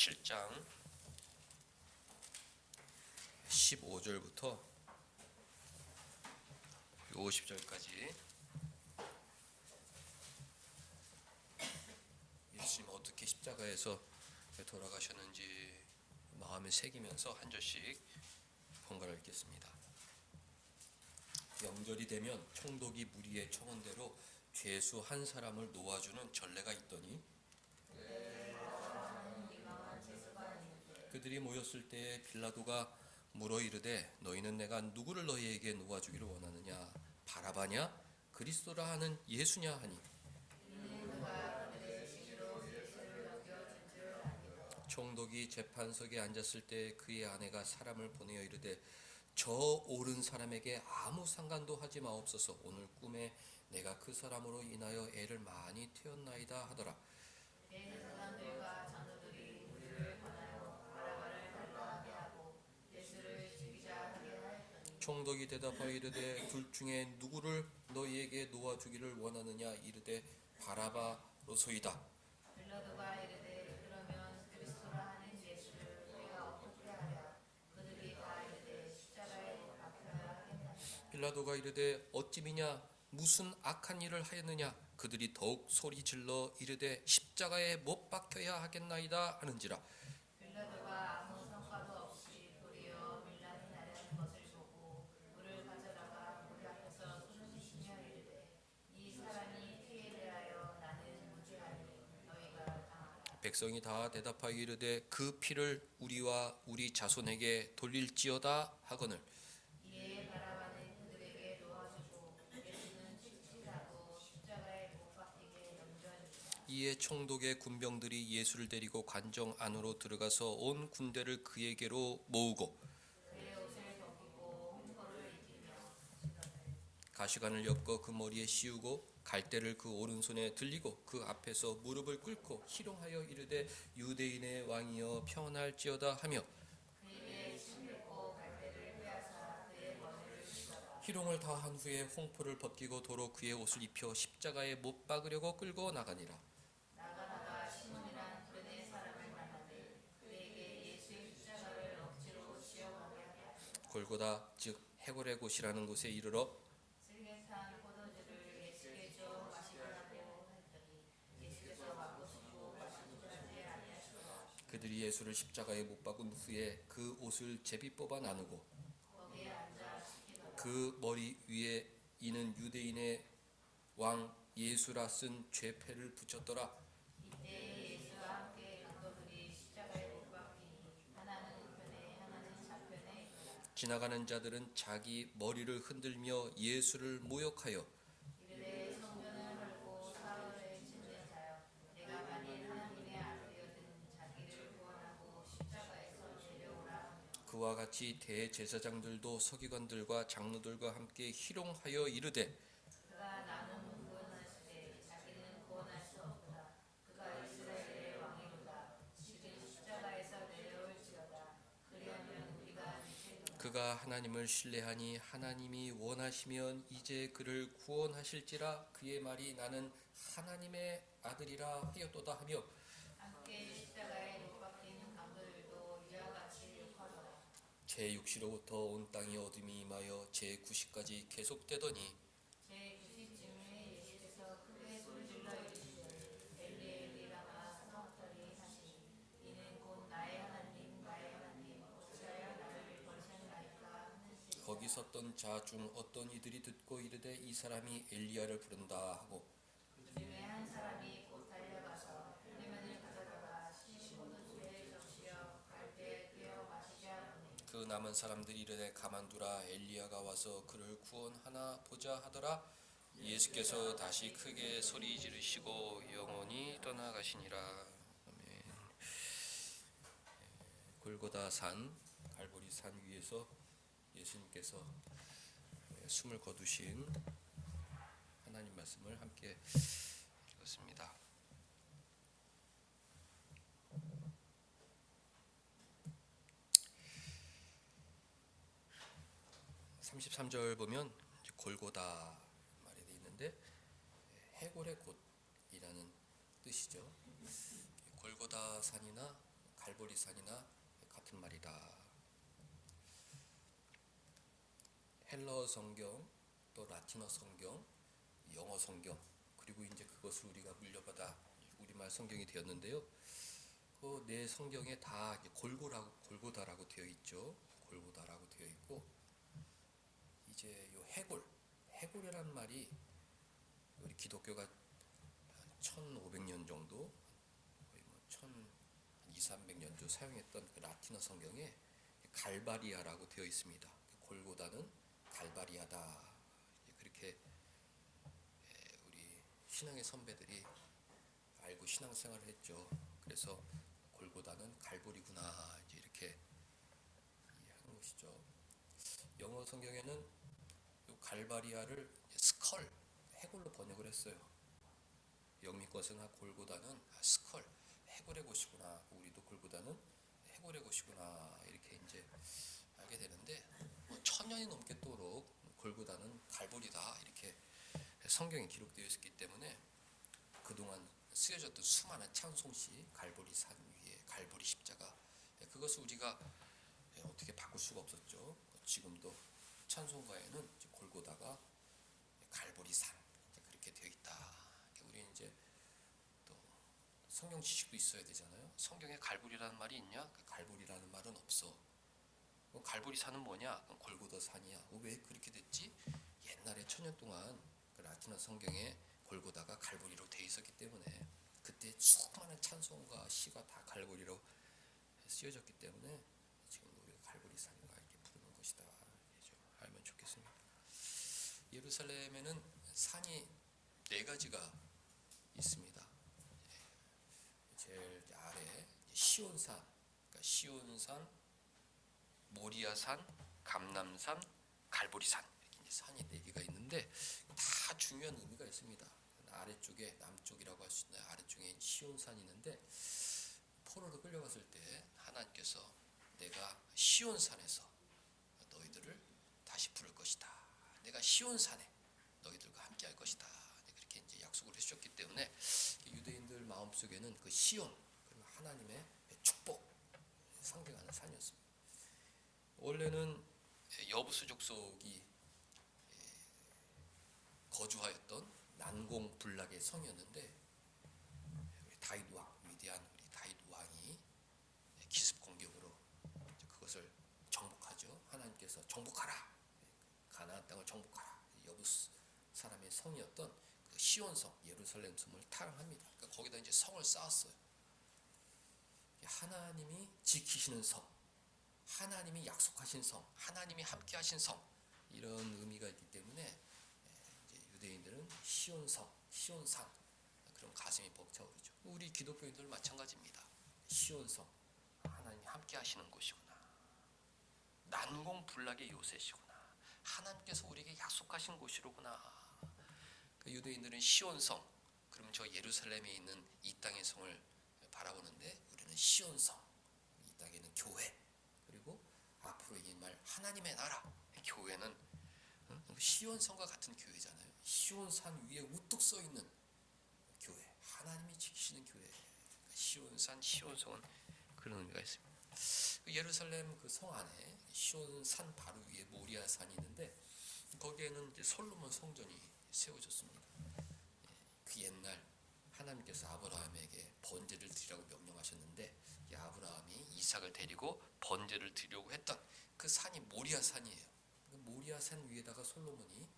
7장 15절부터 50절까지 예수님 어떻게 십자가에서 돌아가셨는지 마음에 새기면서 한 절씩 번갈아 읽겠습니다. 명절이 되면 총독이 무리의 청원대로 죄수 한 사람을 놓아주는 전례가 있더니 그들이 모였을 때에 빌라도가 물어 이르되 너희는 내가 누구를 너희에게 놓아주기를 원하느냐 바라바냐 그리스도라 하는 예수냐 하니 총독이 재판석에 앉았을 때 그의 아내가 사람을 보내어 이르되 저 옳은 사람에게 아무 상관도 하지 마옵소서. 오늘 꿈에 내가 그 사람으로 인하여 애를 많이 태웠나이다 하더라. 총독이 대답하여 이르되 둘 중에 누구를 너희에게 놓아주기를 원하느냐 이르되 바라바로소이다. 빌라도가 이르되 그러면 그리스도라 하는 예수를 우리가 어떻게 하랴. 그들이 다 이르되 십자가에 못 박혀야 하겠나이다. 빌라도가 이르되 어찌 미냐 무슨 악한 일을 하였느냐. 그들이 더욱 소리 질러 이르되 십자가에 못 박혀야 하겠나이다 하는지라. 빌라도가 아무 성과도 없이 도리어 밀란이 나려는 것을 보고 물을 가져다가 우리 앞에서 손을 씻으며 이르되 이 사람이 피에 대하여 나는 무죄하니 너희가 당하라. 백성이 다 대답하여 이르되 그 피를 우리와 우리 자손에게 돌릴지어다 하거늘 이에 바라바는 그들에게 놓아주고 예수는 칙칙하고 십자가에 못 박히게 염려하니라. 이에 총독의 군병들이 예수를 데리고 관정 안으로 들어가서 온 군대를 그에게로 모으고 그의 옷을 벗기고 흉포를 입히며 가시관을 엮어 그 머리에 씌우고 갈대를 그 오른손에 들리고 그 앞에서 무릎을 꿇고 희롱하여 이르되 유대인의 왕이여 평안할지어다 하며 그에게 침 뱉고 갈대를 빼앗아 그의 머리를 휘저어 희롱을 다한 후에 홍포를 벗기고 도로 그의 옷을 입혀 십자가에 못 박으려고 끌고 나가니라. 나가다가 시몬이란 구레네 사람을 만나되 그에게 예수의 십자가를 억지로 지어가게 하되 골고다 즉 해골의 곳이라는 곳에 이르러 슬개탄 포도주를 예수께 줘 마시라고 했더니 예수께서 맛보시고 마시지 아니하시고 그들이 예수를 십자가에 못 박은 후에 그 옷을 제비 뽑아 나누고 거기에 앉아 시키더라. 그 머리 위에 이는 유대인의 왕 예수라 쓴 죄패를 붙였더라. 이때 예수와 함께 강도들이 십자가에 못 박히니 하나는 우편에 하나는 좌편에 있더라. 지나가는 자들은 자기 머리를 흔들며 예수를 모욕하여 이르되 성전을 헐고 사흘을 짓는 자여 내가 만일 하나님의 아들이거든 자기를 구원하고 십자가에서 내려오라 하며 그와 같이 대제사장들도 서기관들과 장로들과 함께 희롱하여 이르되 그가 나는 구원하시되 자기는 구원할 수 없다. 그가 이스라엘의 왕이로다. 지금 십자가에서 내려올지어다. 그리하면 우리가 믿겠노라. 그가 하나님을 신뢰하니 하나님이 원하시면 이제 그를 구원하실지라. 그의 말이 나는 하나님의 아들이라 하였도다 하며 함께 십자가에 못 박힌 강도들도 이와 같이 욕하더라. 제6시로부터 온 땅이 어둠이 임하여 제9시까지 계속되더니 제9시쯤에 예수께서 크게 소리질러 이르시되 엘리 엘리 라마 사박다니 하시니 이는 곧 나의 하나님 어찌하여 나를 버리셨나이까 하는 뜻이라. 거기 섰던 자 중 어떤 이들이 듣고 이르되 이 사람이 엘리야를 부른다 하고 그중에 한 사람이 곧 달려가서 표내면을 가져다가 포도주에 적시어 갈대에 꿰어 마시게 하더니 그 남은 사람들이 이르되 가만두라 엘리야가 와서 그를 구원하나 보자 하더라. 예수께서 다시 크게 소리 지르시고 영원히 떠나가시니라. 아멘. 골고다 산 갈보리 산 위에서 예수님께서 숨을 거두신 하나님 말씀을 함께 읽었습니다. 33절 보면 골고다 말이 되어 있는데 해골의 곳이라는 뜻이죠. 골고다 산이나 갈보리산이나 같은 말이다. 헬러 성경, 또 라틴어 성경, 영어 성경, 그리고 이제 그것을 우리가 물려받아 우리말 성경이 되었는데요. 그 네 성경에 다 골고다라고 되어 있죠. 골고다라고 되어 있고, 이제 요 해골이라는 말이 우리 기독교가 1500년 정도, 거의 뭐 1200~300년 좀 사용했던 그 라틴어 성경에 갈바리아라고 되어 있습니다. 골고다는 갈바리아다. 그렇게 우리 신앙의 선배들이 알고 신앙생활을 했죠. 그래서 골고다는 갈보리구나, 이제 이렇게 이해하는 것이죠. 영어 성경에는 이 갈바리아를 스컬, 해골로 번역을 했어요. 영미권서나 골고다는 스컬, 해골의 곳이구나. 우리도 골고다는 해골의 곳이구나, 이렇게 이제 알게 되는데, 뭐 1000년이 넘게도록 골고다는 갈보리다, 이렇게 성경에 기록되어 있었기 때문에 그동안 쓰여졌던 수많은 찬송시, 갈보리 산 위에 갈보리 십자가, 그것을 우리가 어떻게 바꿀 수가 없었죠. 지금도 찬송가에는 골고다가 갈보리 산, 그렇게 되어 있다. 우리 이제 또 성경 지식도 있어야 되잖아요. 성경에 갈보리라는 말이 있냐? 갈보리라는 말은 없어. 갈보리 산은 뭐냐? 골고다 산이야. 왜 그렇게 됐지? 옛날에 1000년 동안 그 라틴어 성경에 골고다가 갈보리로 되어 있었기 때문에, 그때 수많은 찬송과 시가 다 갈보리로 쓰여졌기 때문에 지금 우리가 갈보리 산이라 이렇게 부르는 것이다. 좀 알면 좋겠습니다. 예루살렘에는 산이 4가지가 있습니다. 제일 아래 시온산, 그러니까 시온산, 모리아산, 감람산, 갈보리산, 이렇게 이제 산이 4개가 있는데 다 중요한 의미가 있습니다. 아래쪽에, 남쪽이라고 할 수 있는 아래쪽에 시온산이 있는데, 포로로 끌려갔을 때 하나님께서 내가 시온산에서 너희들을 다시 부를 것이다. 내가 시온산에 너희들과 함께 할 것이다. 그렇게 이제 약속을 해주셨기 때문에 유대인들 마음속에는 그 시온, 그리고 하나님의 축복 상징하는 산이었습니다. 원래는 여부수 족속이 거주하였던 난공불락의 성이었는데, 우리 다윗 왕, 위대한 우리 다윗 왕이 기습 공격으로 그것을 정복하죠. 하나님께서 정복하라, 가나안 땅을 정복하라. 여부스 사람의 성이었던 그 시온성, 예루살렘 성을 타락합니다. 그러니까 거기다 이제 성을 쌓았어요. 하나님이 지키시는 성, 하나님이 약속하신 성, 하나님이 함께하신 성, 이런 의미가 있기 때문에 이제 유대인들은 시온성, 시온산, 그런 가슴이 벅차오르죠. 우리 기독교인들 마찬가지입니다. 시온성, 하나님이 함께하시는 곳이구나. 난공불락의 요새시구나. 하나님께서 우리에게 약속하신 곳이로구나. 그 유대인들은 시온성, 그러면 저 예루살렘에 있는 이 땅의 성을 바라보는데, 우리는 시온성, 이 땅에는 교회, 그리고 앞으로 이 말 하나님의 나라, 교회는 시온성과 같은 교회잖아요. 시온산 위에 우뚝 서 있는 교회, 하나님이 지키시는 교회. 시온산, 시온성은 그런 의미가 있습니다. 예루살렘 그 성 안에 시온산 바로 위에 모리아산이 있는데, 거기에는 이제 솔로몬 성전이 세워졌습니다. 그 옛날 하나님께서 아브라함에게 번제를 드리라고 명령하셨는데, 이 아브라함이 이삭을 데리고 번제를 드리려고 했던 그 산이 모리아산이에요. 그 모리아산 위에다가 솔로몬이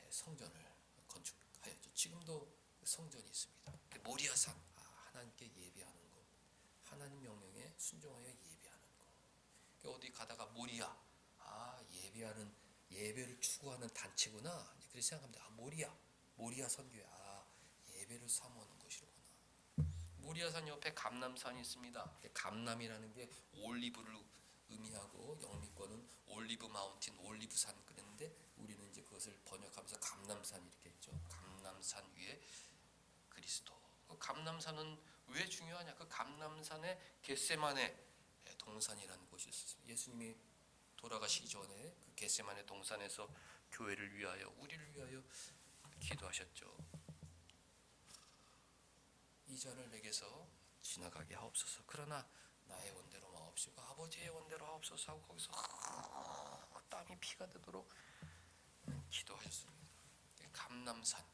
성전을 건축하였죠. 지금도 성전이 있습니다. 모리아산, 하나님께 예배하는 곳, 하나님 명령에 순종하여 예배하는 곳. 어디 가다가 모리아, 예배하는, 예배를 추구하는 단체구나, 그렇게 생각합니다. 모리아 선교회, 예배를 사모하는 것이로구나. 모리아산 옆에 감람산이 있습니다. 감람이라는 게 올리브를 의미하고, 영미권은 올리브 마운틴, 올리브산 그랬는데, 우리는 이제 그것을 번역하면서 감람산 이렇게 했죠. 감람산 위에 그리스도. 그 감람산은 왜 중요하냐? 그 감람산에 겟세마네 동산이라는 곳이 있었습니다. 예수님이 돌아가시기 전에 그 겟세마네 동산에서 교회를 위하여, 우리를 위하여 기도하셨죠. 이 잔을 내게서 지나가게 하옵소서. 그러나 나의 원대로 마옵시고 아버지의 원대로 하옵소서 하고 거기서 땀이 피가 되도록 기도하셨습니다. 감람산,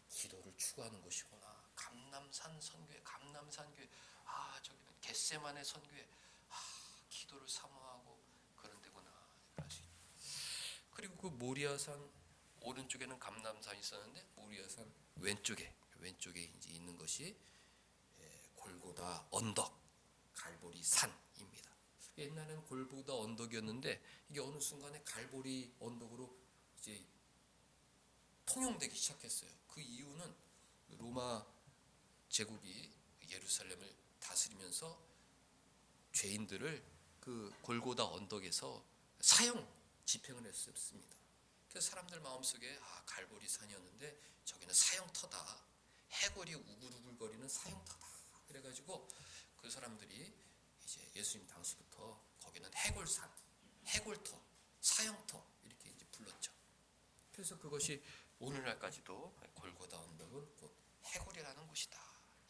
기도를 추구하는 곳이구나. 감람산 선교회, 감람산 교회, 저기는 겟세마네 선교회, 기도를 사모하고 그런 데구나. 그리고 그 모리아산 오른쪽에는 감람산이 있었는데 모리아산 왼쪽에 이제 있는 것이 골고다 언덕, 갈보리 산입니다. 옛날에는 골고다 언덕이었는데 이게 어느 순간에 갈보리 언덕으로 이제 통용되기 시작했어요. 그 이유는 로마 제국이 예루살렘을 다스리면서 죄인들을 그 골고다 언덕에서 사형 집행을 했습니다. 그래서 사람들 마음속에 갈보리 산이었는데 저기는 사형터다, 해골이 우글우글거리는 사형터다. 그래가지고 그 사람들이 이제 예수님 당시부터 거기는 해골산, 해골터, 사형터 이렇게 이제 불렀죠. 그래서 그것이 오늘날까지도 골고다 언덕은 곧 해골이라는 곳이다.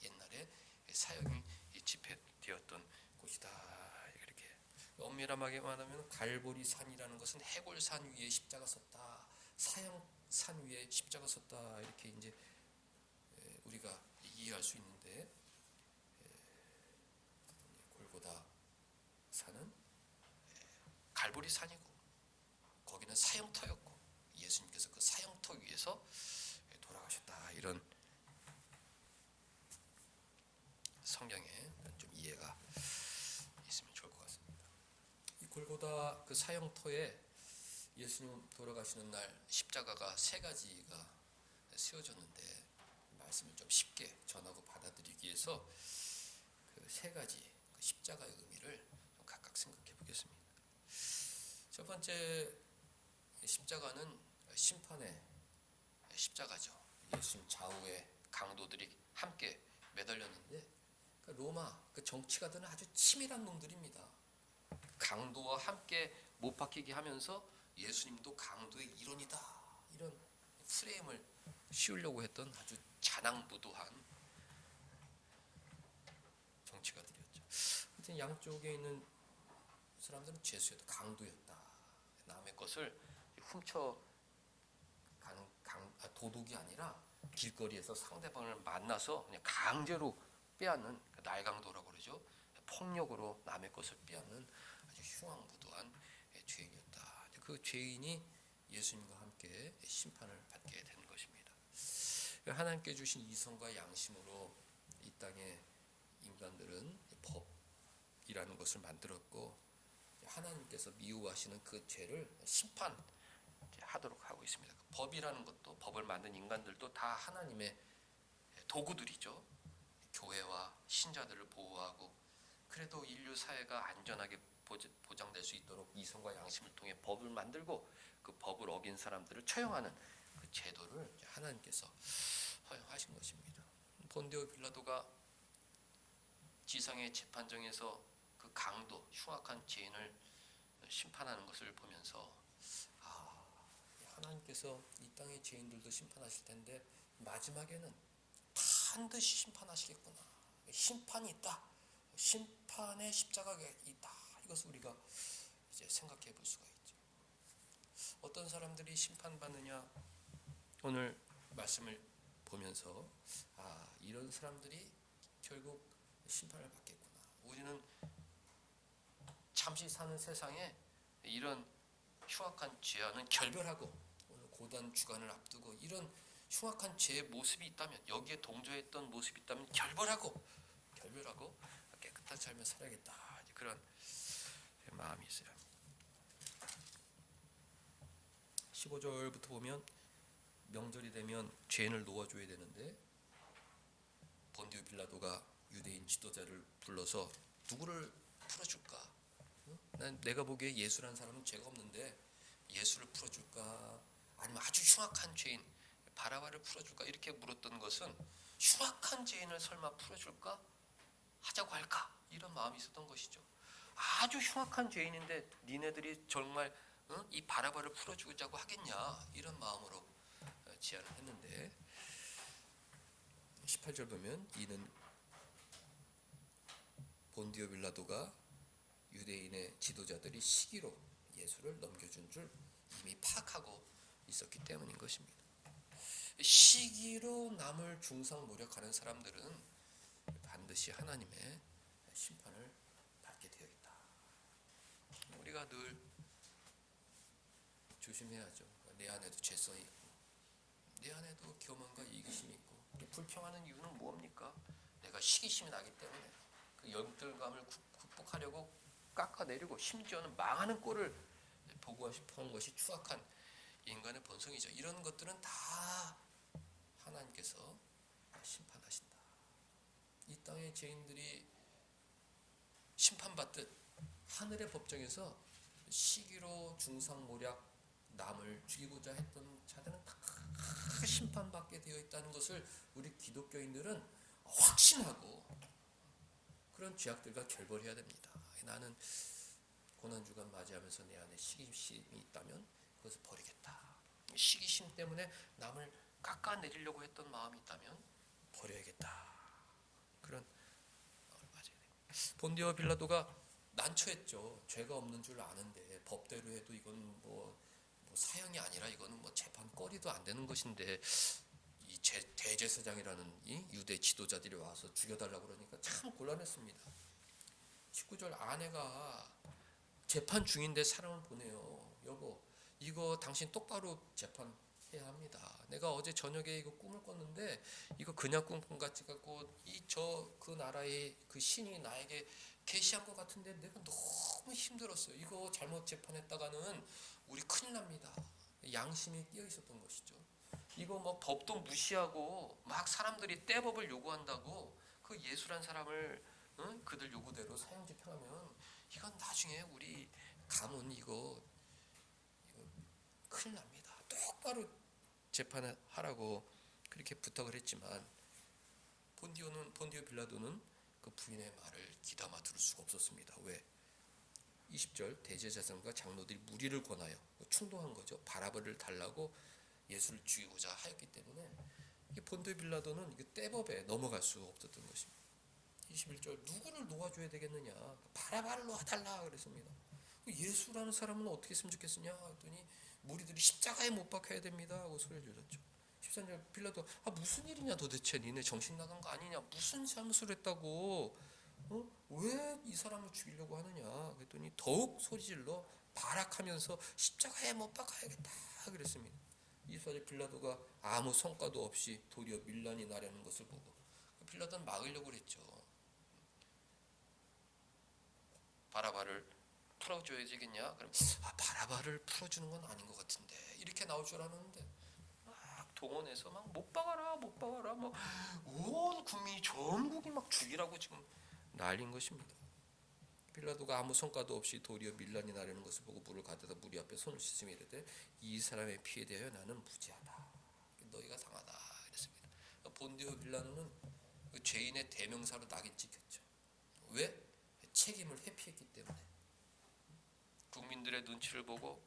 옛날에 사형이 집행되었던 곳이다. 이렇게 엄밀하게 말하면 갈보리 산이라는 것은 해골산 위에 십자가 섰다, 사형산 위에 십자가 섰다 이렇게 이제 우리가 이해할 수 있는데 골고다 산은 갈보리 산이고 거기는 사형터였고 예수님께서 그 사형터 위에서 돌아가셨다. 이런 성경에 좀 이해가 있으면 좋을 것 같습니다. 이 골고다 그 사형터에 예수님 돌아가시는 날 십자가가 세 가지가 세워졌는데 말씀을 좀 쉽게 전하고 받아들이기 위해서 그 세 가지 그 십자가의 의미를 좀 각각 생각해 보겠습니다. 첫 번째 십자가는 심판의 십자가죠. 예수님 좌우에 강도들이 함께 매달렸는데 그 로마 그 정치가들은 아주 치밀한 놈들입니다. 강도와 함께 못 박히게 하면서 예수님도 강도의 일원이다 이런 프레임을 씌우려고 했던 아주 잔악무도한 정치가들이었죠. 하여튼 양쪽에 있는 사람들은 죄수였다, 강도였다. 남의 것을 훔쳐 가는 도둑이 아니라 길거리에서 상대방을 만나서 그냥 강제로 빼앗는 날강도라고 그러죠. 폭력으로 남의 것을 빼앗는 아주 흉악무도한 죄인이었다. 그 죄인이 예수님과 함께 심판을 받게 되는 것입니다. 하나님께 주신 이성과 양심으로 이 땅에 인간들은 법이라는 것을 만들었고 하나님께서 미워하시는 그 죄를 심판하도록 하고 있습니다. 법이라는 것도 법을 만든 인간들도 다 하나님의 도구들이죠. 교회와 신자들을 보호하고 그래도 인류 사회가 안전하게 보장될 수 있도록 이성과 양심을 통해 법을 만들고 그 법을 어긴 사람들을 처형하는 그 제도를 하나님께서 허용하신 것입니다. 본디오 빌라도가 지상의 재판정에서 그 강도, 흉악한 죄인을 심판하는 것을 보면서 하나님께서 이 땅의 죄인들도 심판하실 텐데 마지막에는 반드시 심판하시겠구나. 심판이 있다. 심판의 십자가가 있다. 이것을 우리가 이제 생각해 볼 수가 있죠. 어떤 사람들이 심판받느냐? 오늘 말씀을 보면서 이런 사람들이 결국 심판을 받겠구나. 우리는 잠시 사는 세상에 이런 흉악한 죄와는 결별하고 오늘 고단 주간을 앞두고 이런 흉악한 죄의 모습이 있다면 여기에 동조했던 모습이 있다면 결별하고 깨끗한 삶을 살아야겠다. 그런 마음이 있어요. 15절부터 보면 명절이 되면 죄인을 놓아줘야 되는데 본디오 빌라도가 유대인 지도자를 불러서 누구를 풀어줄까? 내가 보기에 예수라는 사람은 죄가 없는데 예수를 풀어줄까? 아니면 아주 흉악한 죄인 바라바를 풀어줄까? 이렇게 물었던 것은 흉악한 죄인을 설마 풀어줄까? 하자고 할까? 이런 마음이 있었던 것이죠. 아주 흉악한 죄인인데 니네들이 정말 이 바라바를 풀어주자고 하겠냐? 이런 마음으로 제안을 했는데 18절 보면 이는 본디오 빌라도가 유대인의 지도자들이 시기로 예수를 넘겨준 줄 이미 파악하고 있었기 때문인 것입니다. 시기로 남을 중상모략하는 사람들은 반드시 하나님의 심판을 받게 되어 있다. 우리가 늘 조심해야죠. 내 안에도 죄성이 있고 내 안에도 교만과 이기심이 있고 불평하는 이유는 뭡니까? 내가 시기심이 나기 때문에 그 열등감을 극복하려고 깎아내리고 심지어는 망하는 꼴을 보고 싶은 것이 추악한 인간의 본성이죠. 이런 것들은 다 하나님께서 심판하신다. 이 땅의 죄인들이 심판받듯 하늘의 법정에서 시기로 중상모략 남을 죽이고자 했던 자들은 다 심판받게 되어 있다는 것을 우리 기독교인들은 확신하고 그런 죄악들과 결별해야 됩니다. 나는 고난주간 맞이하면서 내 안에 시기심이 있다면 그것을 버리겠다. 시기심 때문에 남을 깎아내리려고 했던 마음이 있다면 버려야겠다. 그런 마음을 가져야 됩니다. 본디오 빌라도가 난처했죠. 죄가 없는 줄 아는데 법대로 해도 이건 뭐 사형이 아니라 이거는 뭐 재판거리도 안 되는 것인데 이 대제사장이라는 이 유대 지도자들이 와서 죽여달라고 그러니까 참 곤란했습니다. 19절 아내가 재판 중인데 사람을 보내요. 여보, 이거 당신 똑바로 재판해야 합니다. 내가 어제 저녁에 이거 꿈을 꿨는데 이거 그냥 꿈 같지 않고 그 나라의 그 신이 나에게 계시한 것 같은데 내가 너무 힘들었어요. 이거 잘못 재판했다가는 우리 큰일 납니다. 양심이 끼어 있었던 것이죠. 이거 뭐 법도 무시하고 막 사람들이 떼법을 요구한다고 그 예수란 사람을 그들 요구대로 사형 집행하면 이건 나중에 우리 가문 이거 큰일 납니다. 똑바로 재판하라고 그렇게 부탁을 했지만 본디오 빌라도는 그 부인의 말을 귀담아 들을 수가 없었습니다. 왜? 20절 대제사장과 장로들이 무리를 권하여 충동한 거죠. 바라바를 달라고 예수를 죽이고자 하였기 때문에 본디오 빌라도는 이게 떼법에 넘어갈 수가 없었던 것입니다. 21절 누구를 놓아줘야 되겠느냐? 바라바를 놓아달라 그랬습니다. 예수라는 사람은 어떻게 했으면 좋겠느냐 했더니 무리들이 십자가에 못 박혀야 됩니다 하고 소리를 질렀죠. 13절 빌라도 무슨 일이냐 도대체 니네 정신 나간 거 아니냐 무슨 잘못을 했다고 왜 이 사람을 죽이려고 하느냐 그랬더니 더욱 소리질러 발악하면서 십자가에 못 박아야겠다 그랬습니다. 24절 빌라도가 아무 성과도 없이 도리어 밀란이 나려는 것을 보고 빌라도는 막으려고 그랬죠. 바라바를 풀어줘야 되겠냐? 그럼 바라바를 풀어주는 건 아닌 것 같은데 이렇게 나올 줄 알았는데 막 동원해서 막 못 박아라 막 온 국민이 전국이 막 죽이라고 지금 난린 것입니다. 빌라도가 아무 성과도 없이 도리어 밀란이 나려는 것을 보고 물을 가져다 무리 앞에 손을 씻으며 이르되 이 사람의 피에 대하여 나는 무죄하다. 너희가 당하다 이랬습니다. 본디오 빌라도는 그 죄인의 대명사로 낙인 찍혔죠. 왜? 책임을 회피했기 때문에 국민들의 눈치를 보고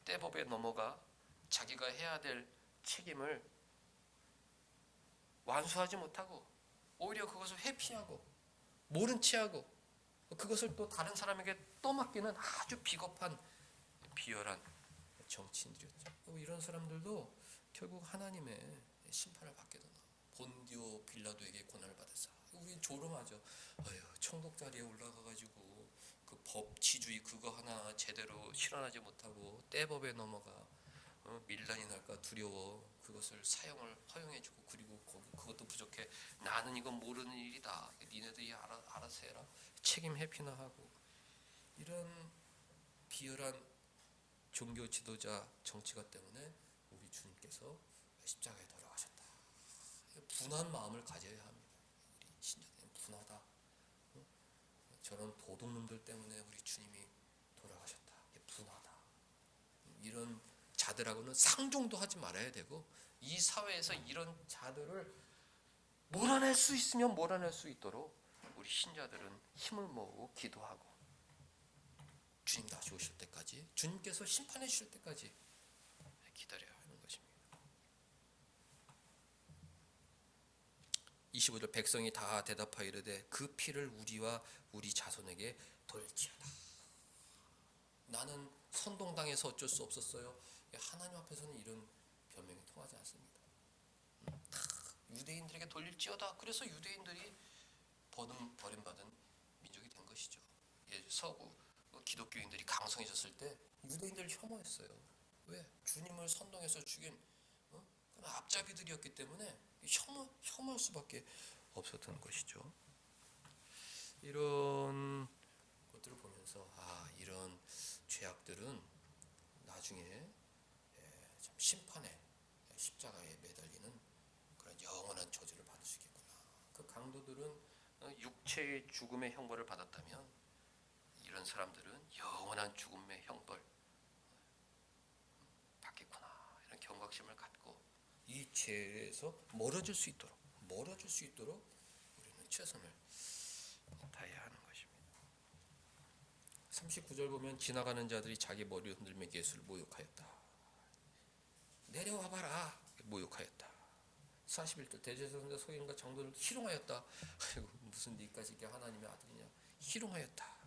떼법에 넘어가 자기가 해야 될 책임을 완수하지 못하고 오히려 그것을 회피하고 모른 체하고 그것을 또 다른 사람에게 떠맡기는 아주 비겁한 비열한 정치인들이었죠. 이런 사람들도 결국 하나님의 심판을 받게 되나 본디오 빌라도에게 고난을 받았어. 우리 조롱하죠. 총독 자리에 올라가가지고 그 법치주의 그거 하나 제대로 실현하지 못하고 떼법에 넘어가 밀란이 날까 두려워 그것을 사형을 허용해주고 그리고 그것도 부족해 나는 이건 모르는 일이다 니네들이 알아서 해라 책임 회피나 하고 이런 비열한 종교 지도자 정치가 때문에 우리 주님께서 십자가에 돌아가셨다. 분한 마음을 가져야 합니다. 우리 신자들은 분하다. 저런 도둑놈들 때문에 우리 주님이 돌아가셨다. 분하다. 이런 자들하고는 상종도 하지 말아야 되고 이 사회에서 이런 자들을 몰아낼 수 있으면 몰아낼 수 있도록 우리 신자들은 힘을 모으고 기도하고 주님 다시 오실 때까지 주님께서 심판해 주실 때까지 기다려야 하는 것입니다. 25절 백성이 다 대답하여 이르되 그 피를 우리와 우리 자손에게 돌지어다. 나는 선동당해서 어쩔 수 없었어요. 하나님 앞에서는 이런 변명이 통하지 않습니다. 다 유대인들에게 돌릴지어다. 그래서 유대인들이 버림받은 민족이 된 것이죠. 서구 기독교인들이 강성해졌을 때 유대인들을 혐오했어요. 왜? 주님을 선동해서 죽인 앞잡이들이었기 때문에 혐오할 수밖에 없었던 것이죠. 이런 것들을 보면서 이런 죄악들은 나중에 참 심판의 십자가에 매달리는 그런 영원한 저주를 받을 수 있겠구나. 그 강도들은 육체의 죽음의 형벌을 받았다면 이런 사람들은 영원한 죽음의 형벌 받겠구나. 이런 경각심을 갖고 이 죄에서 멀어질 수 있도록 우리는 최선을 다해야 하는 것입니다. 39절 보면 지나가는 자들이 자기 머리를 흔들며 예수를 모욕하였다. 내려와봐라 모욕하였다. 41절 대제사장과 서기관과 장로를 희롱하였다. 무슨 니까지 이게 하나님의 아들이냐. 희롱하였다.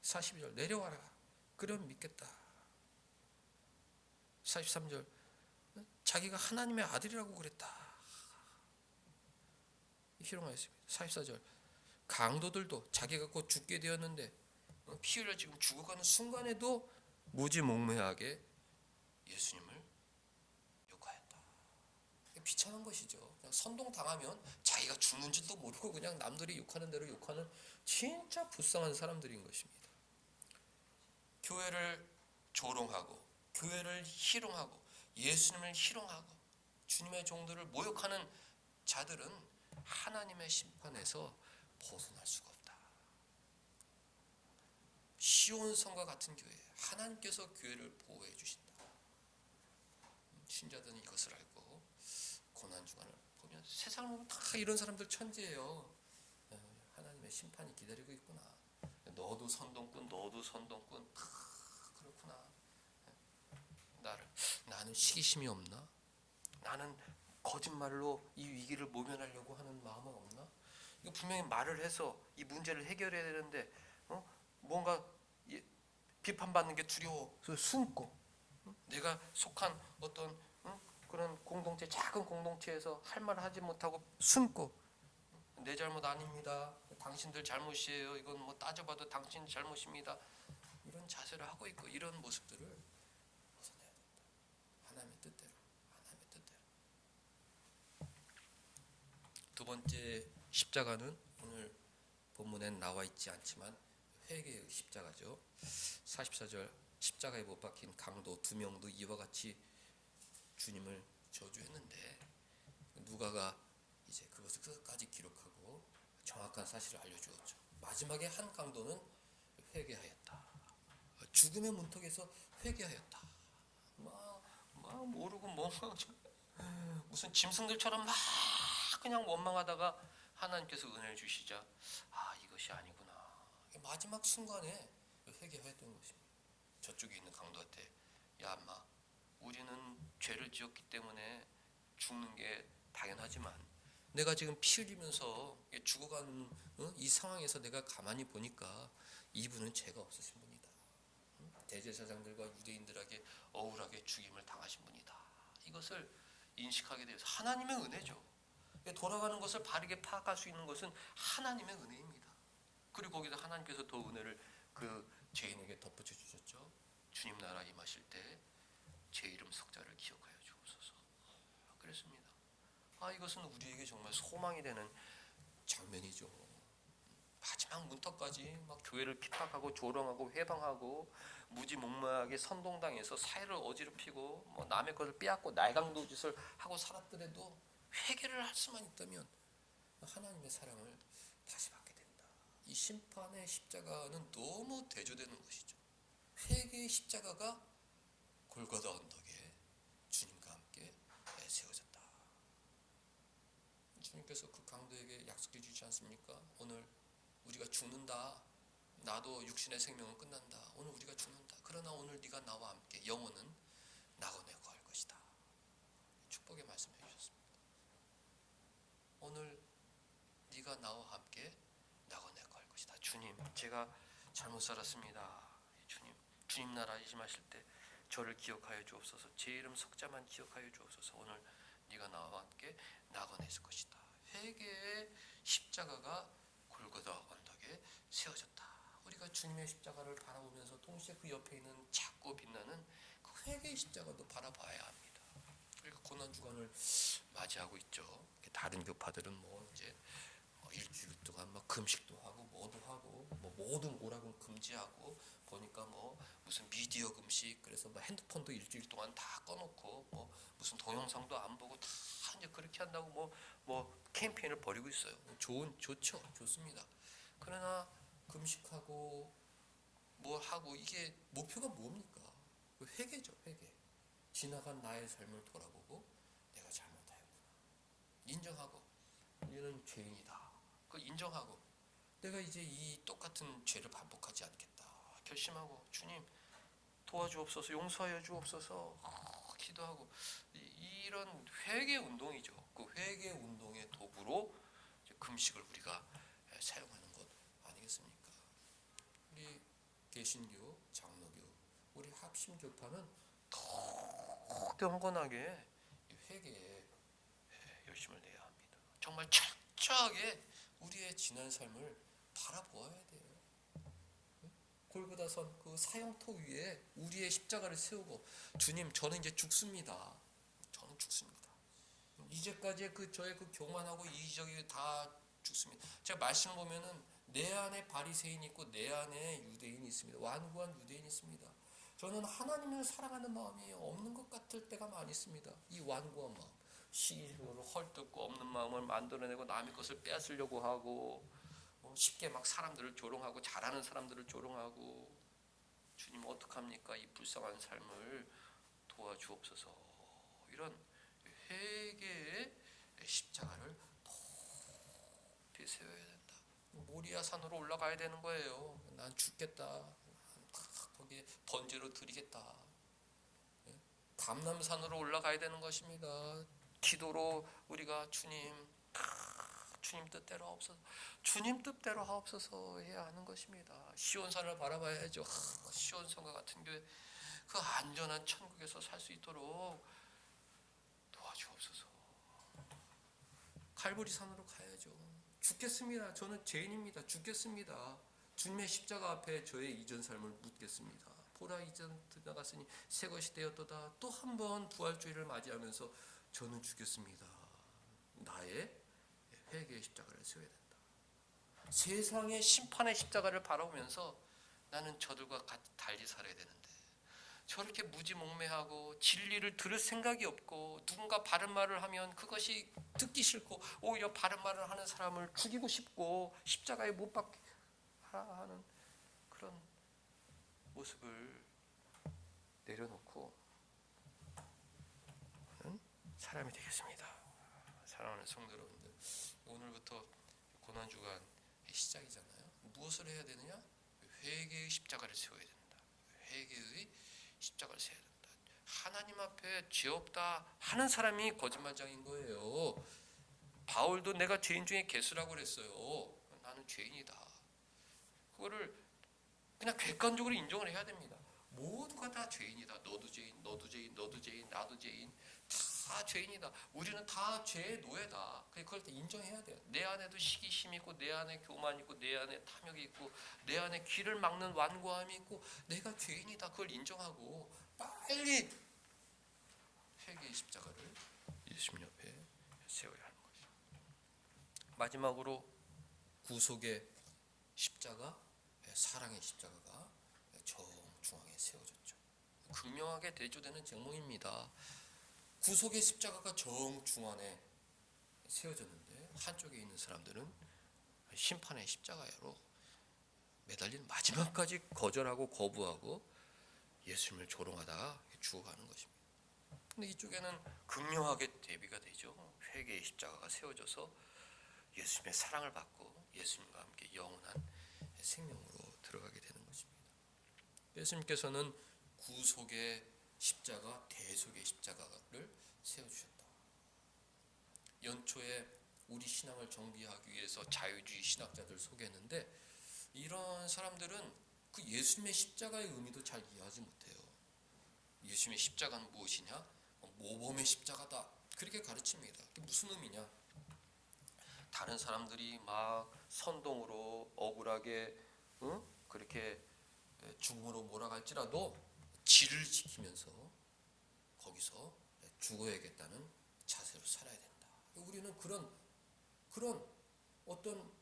42절 내려와라. 그럼 믿겠다. 43절 자기가 하나님의 아들이라고 그랬다. 희롱하였습니다. 44절 강도들도 자기가 곧 죽게 되었는데 피 흘려 지금 죽어가는 순간에도 무지몽매하게 예수님을 욕하였다. 비참한 것이죠. 그냥 선동당하면 자기가 죽는 줄도 모르고 그냥 남들이 욕하는 대로 욕하는 진짜 불쌍한 사람들인 것입니다. 교회를 조롱하고 교회를 희롱하고 예수님을 희롱하고 주님의 종들을 모욕하는 자들은 하나님의 심판에서 벗어날 수가 없다. 시온성과 같은 교회, 하나님께서 교회를 보호해 주신다. 신자들은 이것을 알고 고난주간을 보면 세상을 보면 다 이런 사람들 천지예요. 하나님의 심판이 기다리고 있구나. 너도 선동꾼 그렇구나. 나는 시기심이 없나? 나는 거짓말로 이 위기를 모면하려고 하는 마음은 없나? 이거 분명히 말을 해서 이 문제를 해결해야 되는데 뭔가 비판받는 게 두려워. 그래서 숨고 내가 속한 어떤 그런 공동체, 작은 공동체에서 할 말을 하지 못하고 숨고 내 잘못 아닙니다. 당신들 잘못이에요. 이건 뭐 따져봐도 당신 잘못입니다. 이런 자세를 하고 있고 이런 모습들을 벗어내야 된다. 하나님의 뜻대로. 두 번째 십자가는 오늘 본문엔 나와 있지 않지만 회개의 십자가죠. 44절 십자가에 못 박힌 강도 두 명도 이와 같이 주님을 저주했는데 누가가 이제 그것을 끝까지 기록하고 정확한 사실을 알려주었죠. 마지막에 한 강도는 회개하였다. 죽음의 문턱에서 회개하였다. 막 모르고 뭔가 무슨 짐승들처럼 막 그냥 원망하다가 하나님께서 은혜를 주시자 이것이 아니구나. 마지막 순간에 회개하였던 것입니다. 저쪽에 있는 강도한테 야 인마 우리는 죄를 지었기 때문에 죽는 게 당연하지만 내가 지금 피 흘리면서 죽어가는 이 상황에서 내가 가만히 보니까 이분은 죄가 없으신 분이다. 대제사장들과 유대인들에게 억울하게 죽임을 당하신 분이다. 이것을 인식하게 되어서 하나님의 은혜죠. 돌아가는 것을 바르게 파악할 수 있는 것은 하나님의 은혜입니다. 그리고 거기서 하나님께서 더 은혜를 그 죄인에게 덧붙여 주셨죠. 주님 나라 임하실 때 제 이름 석자를 기억하여 주옵소서. 그랬습니다. 이것은 우리에게 정말 소망이 되는 장면이죠. 마지막 문턱까지 막 교회를 핍박하고 조롱하고 회방하고 무지몽매하게 선동당해서 사회를 어지럽히고 뭐 남의 것을 빼앗고 날강도 짓을 하고 살았더라도 회개를 할 수만 있다면 하나님의 사랑을 다시 받게 된다. 이 심판의 십자가는 너무 대조되는 것이죠. 회개의 십자가가 골고다 언덕에 주님과 함께 세워졌다. 주님께서 그 강도에게 약속해 주지 않습니까? 오늘 우리가 죽는다. 나도 육신의 생명은 끝난다. 오늘 우리가 죽는다. 그러나 오늘 네가 나와 함께 영혼은 나고 내고 할 것이다. 축복의 말씀해 주셨습니다. 오늘 네가 나와 함께 낙원에 갈 것이다. 주님, 제가 잘못 살았습니다. 주님 나라 임하실 때 저를 기억하여 주옵소서. 제 이름 석자만 기억하여 주옵소서. 오늘 네가 나와 함께 낙원에 있을 것이다. 회개의 십자가가 골고다 언덕에 세워졌다. 우리가 주님의 십자가를 바라보면서 동시에 그 옆에 있는 작고 빛나는 그 회개의 십자가도 바라봐야 합니다. 우리가 고난 주간을 맞이하고 있죠. 다른 교파들은 뭐 이제 일주일 동안 막 금식도 하고 뭐도 하고 뭐 모든 오락은 금지하고 보니까 뭐 무슨 미디어 금식, 그래서 뭐 핸드폰도 일주일 동안 다 꺼놓고 뭐 무슨 동영상도 안 보고 다 이제 그렇게 한다고 뭐 캠페인을 벌이고 있어요. 좋죠, 좋습니다. 그러나 금식하고 뭐 하고 이게 목표가 뭡니까? 회개죠, 회개. 지나간 나의 삶을 돌아보고 내가 잘못하였구나 인정하고, 이는 죄인이다 그 인정하고, 내가 이제 이 똑같은 죄를 반복하지 않겠다 결심하고, 주님 도와주옵소서, 용서하여 주옵소서 기도하고, 이런 회개 운동이죠. 그 회개 운동의 도구로 금식을 우리가 사용하는 것 아니겠습니까? 우리 개신교, 장로교, 우리 합심교파는 더 경건하게 회개에 열심을 내야 합니다. 정말 철저하게 우리의 지난 삶을 바라보아야 돼요. 골고다선 그 사형토 위에 우리의 십자가를 세우고, 주님 저는 이제 죽습니다. 저는 죽습니다. 이제까지의 저의 그 교만하고 이기적이 다 죽습니다. 제가 말씀 보면은 내 안에 바리새인이 있고 내 안에 유대인이 있습니다. 완고한 유대인이 있습니다. 저는 하나님을 사랑하는 마음이 없는 것 같을 때가 많이 있습니다. 이 완고한 마음, 시기로 헐뜯고 없는 마음을 만들어내고 남의 것을 빼앗으려고 하고, 쉽게 막 사람들을 조롱하고 잘하는 사람들을 조롱하고, 주님 어떡합니까? 이 불쌍한 삶을 도와주옵소서. 이런 회개의 십자가를 높이 세워야 된다. 모리아 산으로 올라가야 되는 거예요. 난 죽겠다. 거기에 번제로 드리겠다. 감람산으로 올라가야 되는 것입니다. 기도로 우리가 주님 뜻대로 하옵소서, 주님 뜻대로 하옵소서 해야 하는 것입니다. 시온산을 바라봐야죠. 시온산과 같은 교회, 그 안전한 천국에서 살 수 있도록 도와주옵소서. 칼보리산으로 가야죠. 죽겠습니다. 저는 죄인입니다. 죽겠습니다. 주님의 십자가 앞에 저의 이전 삶을 묻겠습니다. 보라 이전 나갔으니 새 것이 되었도다. 또 한 번 부활주의를 맞이하면서 저는 죽겠습니다. 나의 회개의 십자가를 세워야 된다. 세상의 심판의 십자가를 바라보면서 나는 저들과 같이 달리 살아야 되는데, 저렇게 무지몽매하고 진리를 들을 생각이 없고, 누군가 바른 말을 하면 그것이 듣기 싫고 오히려 바른 말을 하는 사람을 죽이고 싶고 십자가에 못 박게 하는 그런 모습을 내려놓고 사람이 되겠습니다. 사랑하는 성도 여러분들, 오늘부터 고난주간 시작이잖아요. 무엇을 해야 되느냐? 회개의 십자가를 세워야 된다. 회개의 십자가를 세워야 된다. 하나님 앞에 죄 없다 하는 사람이 거짓말장인 거예요. 바울도 내가 죄인 중에 개수라고 그랬어요. 나는 죄인이다. 그거를 그냥 객관적으로 인정을 해야 됩니다. 모두가 다 죄인이다. 너도 죄인, 너도 죄인, 너도 죄인, 나도 죄인, 다 죄인이다. 우리는 다 죄의 노예다. 그걸 인정해야 돼요. 내 안에도 시기심이 있고, 내 안에 교만이 있고, 내 안에 탐욕이 있고, 내 안에 길을 막는 완고함이 있고, 내가 죄인이다. 그걸 인정하고 빨리 회개의 십자가를 예수님 옆에 세워야 하는 것이죠. 마지막으로 구속의 십자가, 사랑의 십자가가 정중앙에 세워졌죠. 극명하게 대조되는 제목입니다. 구속의 십자가가 정중앙에 세워졌는데, 한쪽에 있는 사람들은 심판의 십자가로 매달린 마지막까지 거절하고 거부하고 예수님을 조롱하다가 죽어가는 것입니다. 근데 이쪽에는 극명하게 대비가 되죠. 회개의 십자가가 세워져서 예수님의 사랑을 받고 예수님과 함께 영원한 생명으로 들어가게 되는 것입니다. 예수님께서는 구속의 십자가, 대속의 십자가를 세워주셨다. 연초에 우리 신앙을 정비하기 위해서 자유주의 신학자들 소개했는데 이런 사람들은 그 예수님의 십자가의 의미도 잘 이해하지 못해요. 예수님의 십자가는 무엇이냐? 모범의 십자가다. 그렇게 가르칩니다. 그게 무슨 의미냐? 다른 사람들이 막 선동으로 억울하게 그렇게 죽음으로 몰아갈지라도 질을 지키면서 거기서 죽어야겠다는 자세로 살아야 된다. 우리는 그런 어떤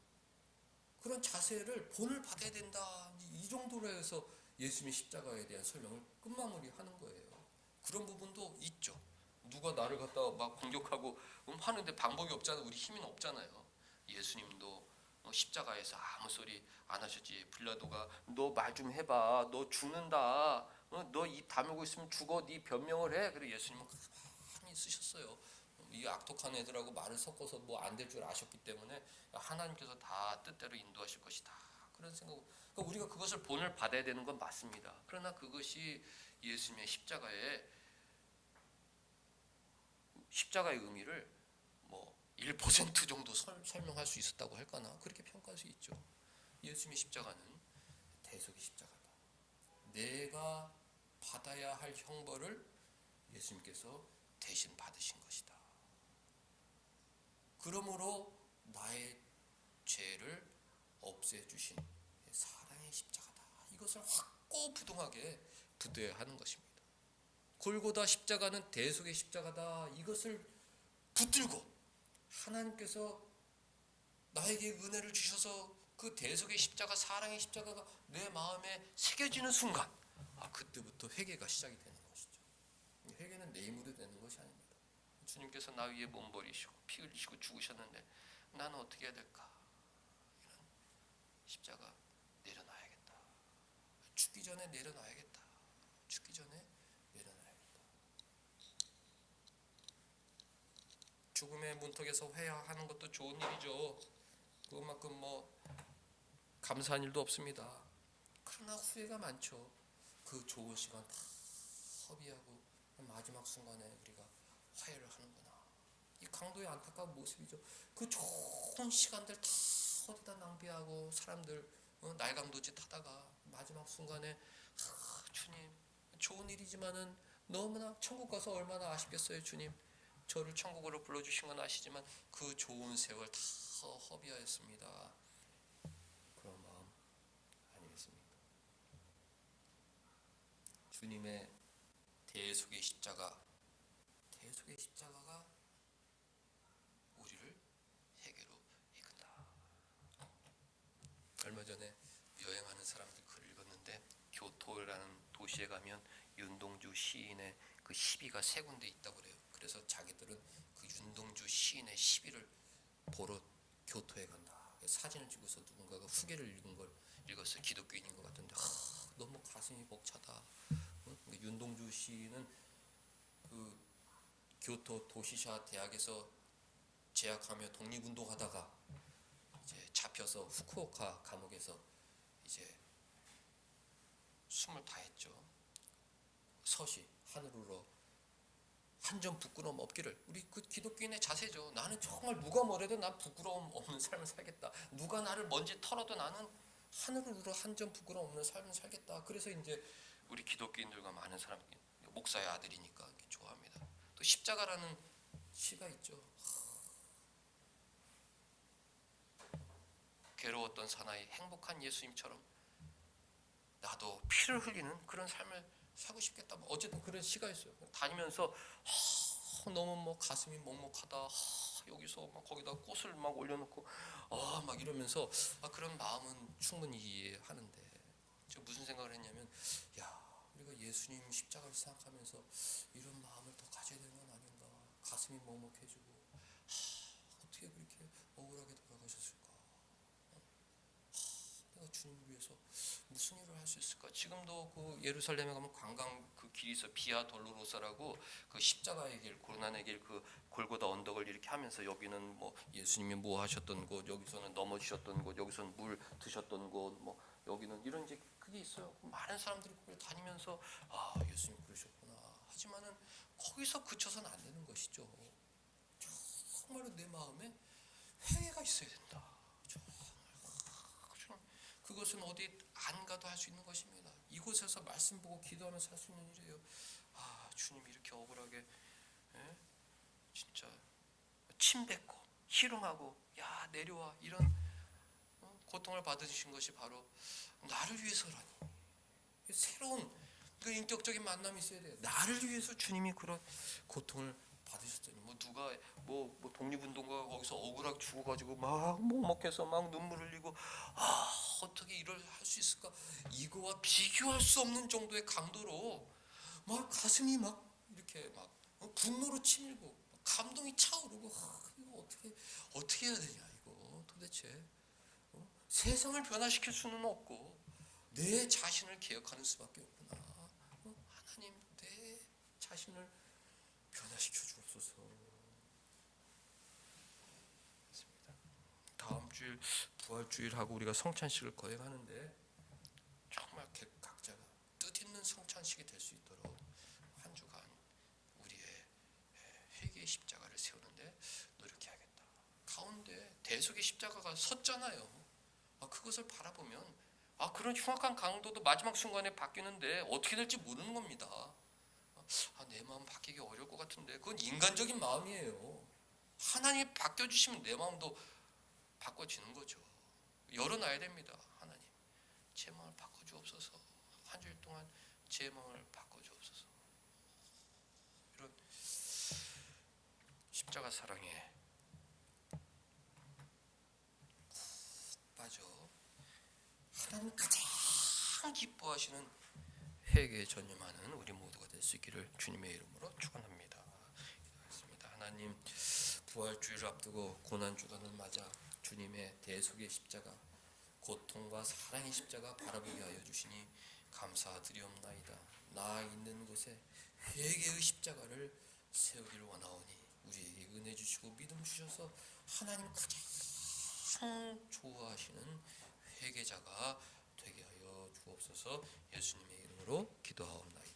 그런 자세를 본을 받아야 된다. 이 정도로 해서 예수님의 십자가에 대한 설명을 끝마무리하는 거예요. 그런 부분도 있죠. 누가 나를 갖다 막 공격하고 하는데 방법이 없잖아요. 우리 힘이 없잖아요. 예수님도 십자가에서 아무 소리 안 하셨지. 빌라도가 너 말 좀 해봐. 너 죽는다. 너 입 다물고 있으면 죽어. 네 변명을 해. 그리고 예수님은 가만히 쓰셨어요. 이 악독한 애들하고 말을 섞어서 뭐 안 될 줄 아셨기 때문에 하나님께서 다 뜻대로 인도하실 것이다. 그런 생각. 그러니까 우리가 그것을 본을 받아야 되는 건 맞습니다. 그러나 그것이 예수님의 십자가의 의미를 뭐 1% 정도 설명할 수 있었다고 할까나 그렇게 평가할 수 있죠. 예수님의 십자가는 대속의 십자가다. 내가 받아야 할 형벌을 예수님께서 대신 받으신 것이다. 그러므로 나의 죄를 없애주신 사랑의 십자가다. 이것을 확고부동하게 붙들어야 하는 것입니다. 골고다 십자가는 대속의 십자가다. 이것을 붙들고 하나님께서 나에게 은혜를 주셔서 그 대속의 십자가, 사랑의 십자가가 내 마음에 새겨지는 순간 그때부터 회개가 시작이 되는 것이죠. 회개는 내 힘으로 되는 것이 아닙니다. 주님께서 나 위에 몸 버리시고 피 흘리시고 죽으셨는데 나는 어떻게 해야 될까? 이런 십자가 내려놔야겠다. 죽기 전에 내려놔야겠다. 죽기 전에 내려놔야겠다. 죽음의 문턱에서 회개하는 것도 좋은 일이죠. 그것만큼 뭐 감사한 일도 없습니다. 그러나 후회가 많죠. 그 좋은 시간 다 허비하고 마지막 순간에 우리가 화해를 하는구나. 이 강도의 안타까운 모습이죠. 그 좋은 시간들 다 어디다 낭비하고 사람들 날강도짓 하다가 마지막 순간에 주님 좋은 일이지만은 너무나 천국 가서 얼마나 아쉽겠어요. 주님 저를 천국으로 불러주신 건 아시지만 그 좋은 세월 다 허비하였습니다. 그런 마음 아니겠습니까? 주님의 대속의 십자가가 우리를 회개로 이끈다. 얼마 전에 여행하는 사람들 글을 읽었는데 교토라는 도시에 가면 윤동주 시인의 그 시비가 세 군데 있다고 그래요. 그래서 자기들은 그 윤동주 시인의 시비를 보러 교토에 간다. 사진을 찍어서 누군가가 후기를 읽었어요. 기독교인인 것 같은데 너무 가슴이 벅차다. 윤동주 시인은 그 교토 도시샤 대학에서 재학하며 독립운동하다가 이제 잡혀서 후쿠오카 감옥에서 이제 숨을 다했죠. 서시 하늘으로 한 점 부끄러움 없기를. 우리 그 기독교인의 자세죠. 나는 정말 누가 뭐래도 난 부끄러움 없는 삶을 살겠다. 누가 나를 먼지 털어도 나는 하늘으로 한 점 부끄러움 없는 삶을 살겠다. 그래서 이제 우리 기독교인들과 많은 사람, 목사의 아들이니까 좋아합니다. 또 십자가라는 시가 있죠. 괴로웠던 사나이 행복한 예수님처럼 나도 피를 흘리는 그런 삶을 살고 싶겠다. 어쨌든 그런 시가 있어요. 다니면서 너무 뭐 가슴이 먹먹하다. 여기서 막 거기다 꽃을 막 올려놓고 막 이러면서 그런 마음은 충분히 이해하는데 제가 무슨 생각을 했냐면 우리가 예수님 십자가를 생각하면서 이런 마음을 더 가져야 되는 건 아닌가. 가슴이 먹먹해지고 어떻게 그렇게 억울하게 돌아가셨을까. 내가 주님을 위해서 무슨 일을 할 수 있을까? 지금도 그 예루살렘에 가면 관광 그 길이 있어. 비아 돌로로사라고 그 십자가의 길, 고난의 길, 그 골고다 언덕을 이렇게 하면서 여기는 뭐 예수님이 뭐 하셨던 곳, 여기서는 넘어지셨던 곳, 여기서는 물 드셨던 곳, 뭐 여기는 이런 이제 그게 있어요. 많은 사람들이 거기 다니면서 예수님 그러셨구나. 하지만은 거기서 그쳐서는 안 되는 것이죠. 정말로 내 마음에 회개가 있어야 된다. 그것은 어디 안 가도 할 수 있는 것입니다. 이곳에서 말씀 보고 기도하면서 할 수 있는 일이에요. 아, 주님이 이렇게 억울하게, 예? 진짜 침 뱉고 희롱하고 야 내려와 이런 고통을 받으신 것이 바로 나를 위해서라니. 새로운 그 인격적인 만남이 있어야 돼요. 나를 위해서 주님이 그런 고통을 받으셨더니 뭐 누가 뭐 독립운동가가 거기서 억울하게 죽어가지고 막 먹먹해서 막 눈물 흘리고 아 어떻게 이럴 할 수 있을까, 이거와 비교할 수 없는 정도의 강도로 막 가슴이 막 이렇게 막 분노로 치밀고 감동이 차오르고 이거 어떻게 해야 되냐 이거 도대체. 세상을 변화시킬 수는 없고 내 자신을 개혁하는 수밖에 없구나. 하나님 내 자신을 변화시켜 주옵소서. 다음 주일 부활주일하고 우리가 성찬식을 거행하는데 정말 각자가 뜻있는 성찬식이 될 수 있도록 한 주간 우리의 회개의 십자가를 세우는데 노력해야겠다. 가운데 대속의 십자가가 섰잖아요. 그것을 바라보면 그런 흉악한 강도도 마지막 순간에 바뀌는데 어떻게 될지 모르는 겁니다. 내 마음 바뀌기 어려울 것 같은데 그건 인간적인 마음이에요. 하나님이 바뀌어주시면 내 마음도 바꿔지는 거죠. 열어놔야 됩니다. 하나님 제 마음을 바꿔주옵소서. 한 주일 동안 제 마음을 바꿔주옵소서. 이런 십자가 사랑에 빠져 하나님 가장 기뻐하시는 회개에 전념하는 우리 모두가 될 수 있기를 주님의 이름으로 축원합니다. 기도하겠습니다. 하나님 부활주의를 앞두고 고난주간을 맞아 주님의 대속의 십자가, 고통과 사랑의 십자가 바라보게 하여 주시니 감사드리옵나이다. 나 있는 곳에 회개의 십자가를 세우기를 원하오니 우리에게 은혜 주시고 믿음 주셔서 하나님 가장 좋아하시는 회개자가 되게 하여 주옵소서. 예수님의 이름으로 기도하옵나이다.